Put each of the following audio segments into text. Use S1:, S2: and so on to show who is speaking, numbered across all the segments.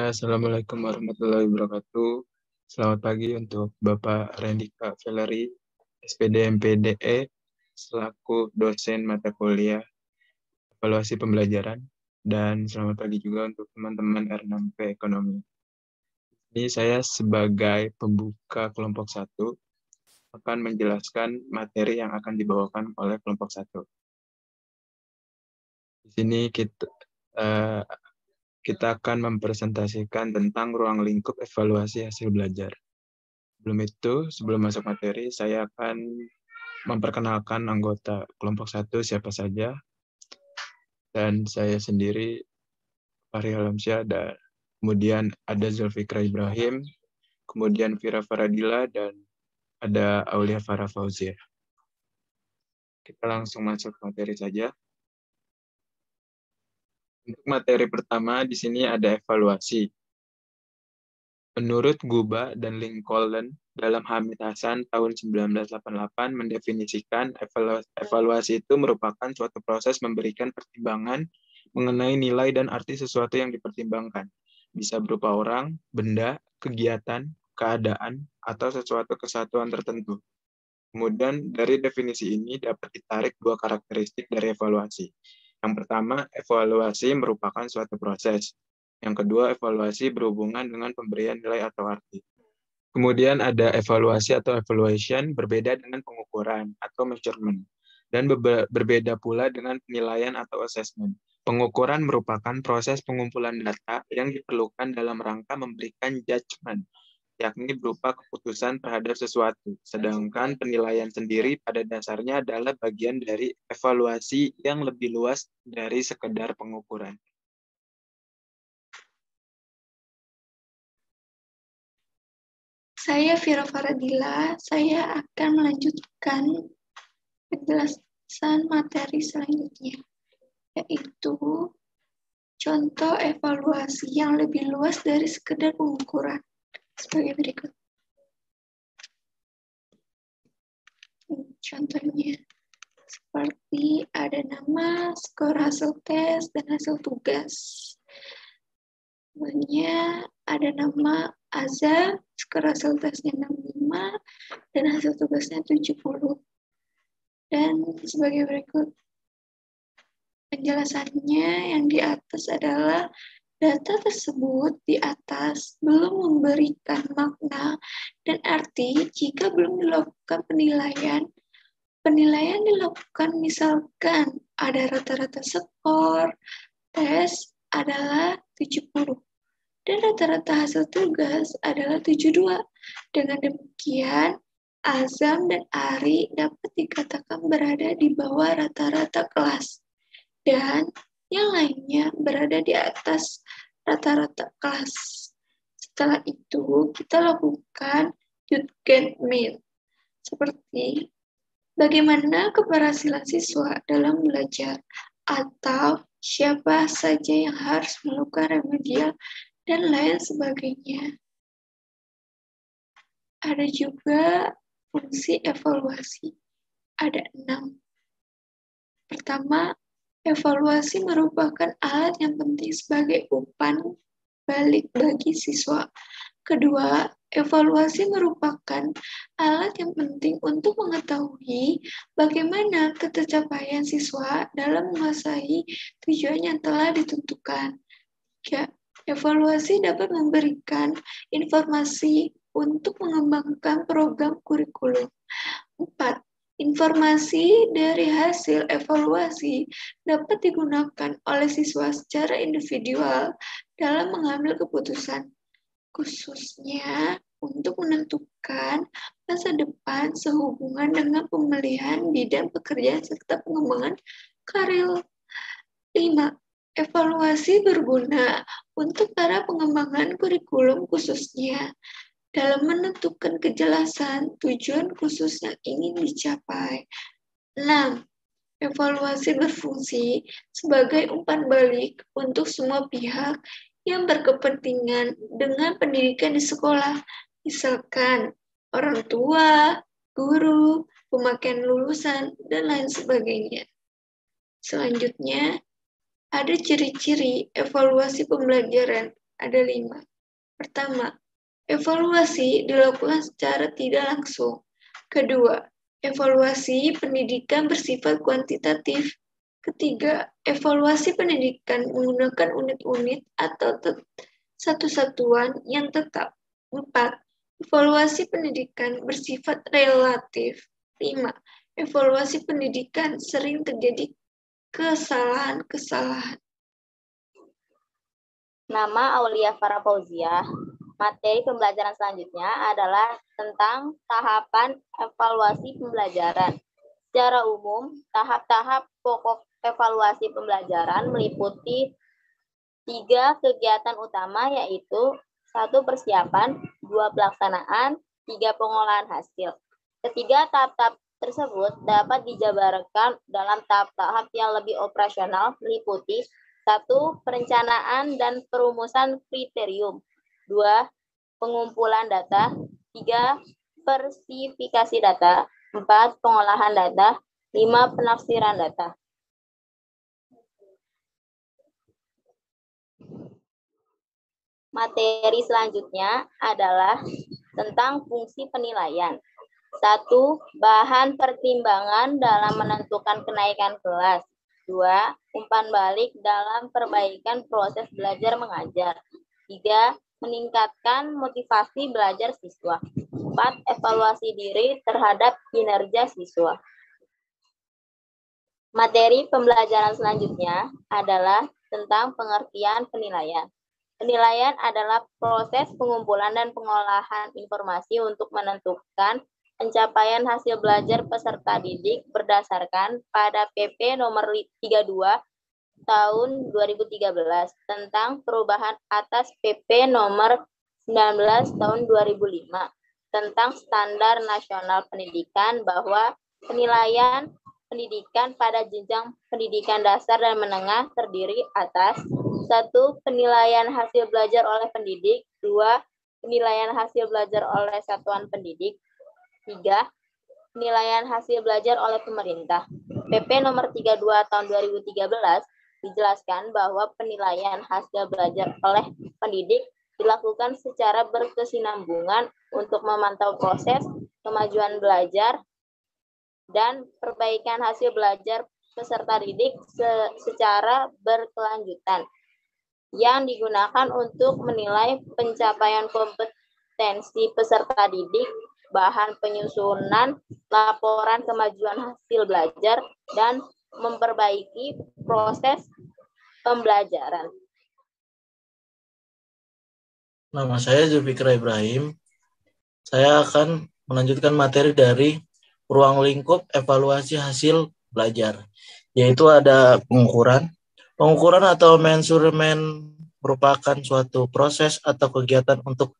S1: Assalamualaikum warahmatullahi wabarakatuh. Selamat pagi untuk Bapak Rendika Veleri, SPD MPDE, selaku dosen mata kuliah evaluasi pembelajaran, dan selamat pagi juga untuk teman-teman R6P Ekonomi. Ini saya sebagai pembuka kelompok 1 akan menjelaskan materi yang akan dibawakan oleh kelompok 1. Di sini kita akan mempresentasikan tentang ruang lingkup evaluasi hasil belajar. Sebelum masuk materi, saya akan memperkenalkan anggota kelompok 1 siapa saja. Dan saya sendiri, Fahri Alamsyah, dan kemudian ada Zulfikra Ibrahim, kemudian Vira Faradila, dan ada Aulia Farah Fauzia. Kita langsung masuk materi saja. Untuk materi pertama, di sini ada evaluasi. Menurut Guba dan Lincoln, dalam Hamid Hasan tahun 1988 mendefinisikan evaluasi itu merupakan suatu proses memberikan pertimbangan mengenai nilai dan arti sesuatu yang dipertimbangkan. Bisa berupa orang, benda, kegiatan, keadaan, atau sesuatu kesatuan tertentu. Kemudian dari definisi ini dapat ditarik dua karakteristik dari evaluasi. Yang pertama, evaluasi merupakan suatu proses. Yang kedua, evaluasi berhubungan dengan pemberian nilai atau arti. Kemudian ada evaluasi atau evaluation berbeda dengan pengukuran atau measurement. Dan berbeda pula dengan penilaian atau assessment. Pengukuran merupakan proses pengumpulan data yang diperlukan dalam rangka memberikan judgment, yakni berupa keputusan terhadap sesuatu. Sedangkan penilaian sendiri pada dasarnya adalah bagian dari evaluasi yang lebih luas dari sekedar pengukuran.
S2: Saya Vira Faradila, saya akan melanjutkan penjelasan materi selanjutnya, yaitu contoh evaluasi yang lebih luas dari sekedar pengukuran sebagai berikut. Contohnya, seperti ada nama, skor hasil tes, dan hasil tugas. Kemudian ada nama Azam, skor hasil tesnya 65, dan hasil tugasnya 70. Dan sebagai berikut, penjelasannya yang di atas adalah data tersebut di atas belum memberikan makna dan arti jika belum dilakukan penilaian. Penilaian dilakukan misalkan ada rata-rata skor tes adalah 70 dan rata-rata hasil tugas adalah 72. Dengan demikian, Azam dan Ari dapat dikatakan berada di bawah rata-rata kelas dan yang lainnya berada di atas rata-rata kelas. Setelah itu, kita lakukan Judgment, seperti bagaimana keberhasilan siswa dalam belajar, atau siapa saja yang harus melakukan remedial, dan lain sebagainya. Ada juga fungsi evaluasi. Ada 6. Pertama, evaluasi merupakan alat yang penting sebagai umpan balik bagi siswa. Kedua, evaluasi merupakan alat yang penting untuk mengetahui bagaimana ketercapaian siswa dalam menguasai tujuan yang telah ditentukan. Tiga, evaluasi dapat memberikan informasi untuk mengembangkan program kurikulum. 4. Informasi dari hasil evaluasi dapat digunakan oleh siswa secara individual dalam mengambil keputusan, khususnya untuk menentukan masa depan sehubungan dengan pemilihan bidang pekerjaan serta pengembangan karir. 5. Evaluasi berguna untuk para pengembangan kurikulum khususnya dalam menentukan kejelasan tujuan khusus yang ingin dicapai. 6. Evaluasi berfungsi sebagai umpan balik untuk semua pihak yang berkepentingan dengan pendidikan di sekolah, misalkan orang tua, guru, pemakaian lulusan, dan lain sebagainya. Selanjutnya, ada ciri-ciri evaluasi pembelajaran ada 5. Pertama, evaluasi dilakukan secara tidak langsung. Kedua, evaluasi pendidikan bersifat kuantitatif. Ketiga, evaluasi pendidikan menggunakan unit-unit atau satu satuan yang tetap. 4. Evaluasi pendidikan bersifat relatif. 5. Evaluasi pendidikan sering terjadi kesalahan-kesalahan.
S3: Nama Aulia Farah Fauziah. Materi pembelajaran selanjutnya adalah tentang tahapan evaluasi pembelajaran. Secara umum, tahap-tahap pokok evaluasi pembelajaran meliputi 3 kegiatan utama, yaitu 1 persiapan, 2 pelaksanaan, 3 pengolahan hasil. Ketiga tahap-tahap tersebut dapat dijabarkan dalam tahap-tahap yang lebih operasional, meliputi 1. Perencanaan dan perumusan kriterium. 2. Pengumpulan data. 3. Versifikasi data. 4. Pengolahan data. 5. Penafsiran data. Materi selanjutnya adalah tentang fungsi penilaian. 1. Bahan pertimbangan dalam menentukan kenaikan kelas. 2. Umpan balik dalam perbaikan proses belajar mengajar. 3. Meningkatkan motivasi belajar siswa. 4. Evaluasi diri terhadap kinerja siswa. Materi pembelajaran selanjutnya adalah tentang pengertian penilaian. Penilaian adalah proses pengumpulan dan pengolahan informasi untuk menentukan pencapaian hasil belajar peserta didik berdasarkan pada PP nomor 32 tahun 2013 tentang perubahan atas PP nomor 19 tahun 2005 tentang standar nasional pendidikan, bahwa penilaian pendidikan pada jenjang pendidikan dasar dan menengah terdiri atas 1. Penilaian hasil belajar oleh pendidik. 2. Penilaian hasil belajar oleh satuan pendidik. 3. Penilaian hasil belajar oleh pemerintah. PP nomor 32 tahun 2013 dijelaskan bahwa penilaian hasil belajar oleh pendidik dilakukan secara berkesinambungan untuk memantau proses kemajuan belajar dan perbaikan hasil belajar peserta didik secara berkelanjutan, yang digunakan untuk menilai pencapaian kompetensi peserta didik, bahan penyusunan laporan kemajuan hasil belajar, dan memperbaiki proses pembelajaran.
S4: Nama saya Zulfikra Ibrahim. Saya akan melanjutkan materi dari ruang lingkup evaluasi hasil belajar, yaitu ada pengukuran. Pengukuran atau measurement merupakan suatu proses atau kegiatan untuk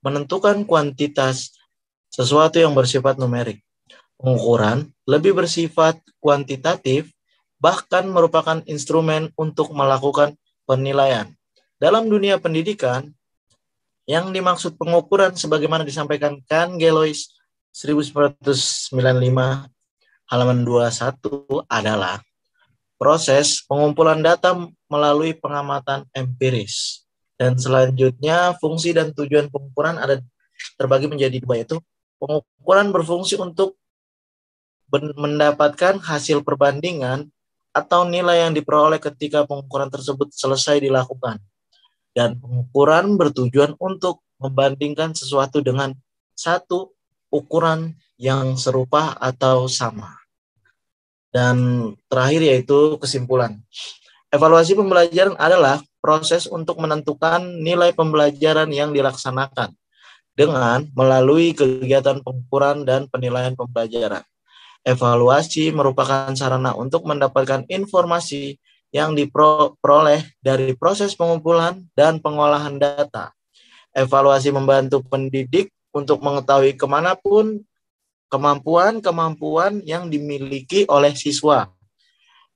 S4: menentukan kuantitas sesuatu yang bersifat numerik. Pengukuran lebih bersifat kuantitatif, bahkan merupakan instrumen untuk melakukan penilaian. Dalam dunia pendidikan, yang dimaksud pengukuran sebagaimana disampaikan Kahn Gelois 1995 halaman 21 adalah proses pengumpulan data melalui pengamatan empiris. Dan selanjutnya fungsi dan tujuan pengukuran ada terbagi menjadi 2, yaitu pengukuran berfungsi untuk mendapatkan hasil perbandingan atau nilai yang diperoleh ketika pengukuran tersebut selesai dilakukan. Dan pengukuran bertujuan untuk membandingkan sesuatu dengan satu ukuran yang serupa atau sama. Dan terakhir yaitu kesimpulan. Evaluasi pembelajaran adalah proses untuk menentukan nilai pembelajaran yang dilaksanakan dengan melalui kegiatan pengukuran dan penilaian pembelajaran. Evaluasi merupakan sarana untuk mendapatkan informasi yang diperoleh dari proses pengumpulan dan pengolahan data. Evaluasi membantu pendidik untuk mengetahui kemampuan yang dimiliki oleh siswa.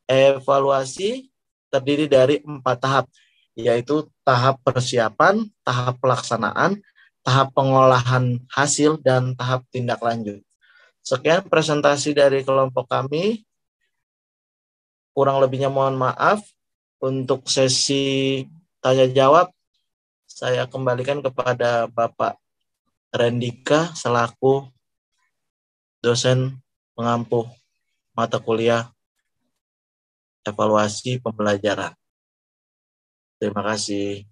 S4: Evaluasi terdiri dari 4 tahap, yaitu tahap persiapan, tahap pelaksanaan, tahap pengolahan hasil, dan tahap tindak lanjut. Sekian presentasi dari kelompok kami. Kurang lebihnya mohon maaf. Untuk sesi tanya jawab, saya kembalikan kepada Bapak Rendika selaku dosen pengampu mata kuliah evaluasi pembelajaran. Terima kasih.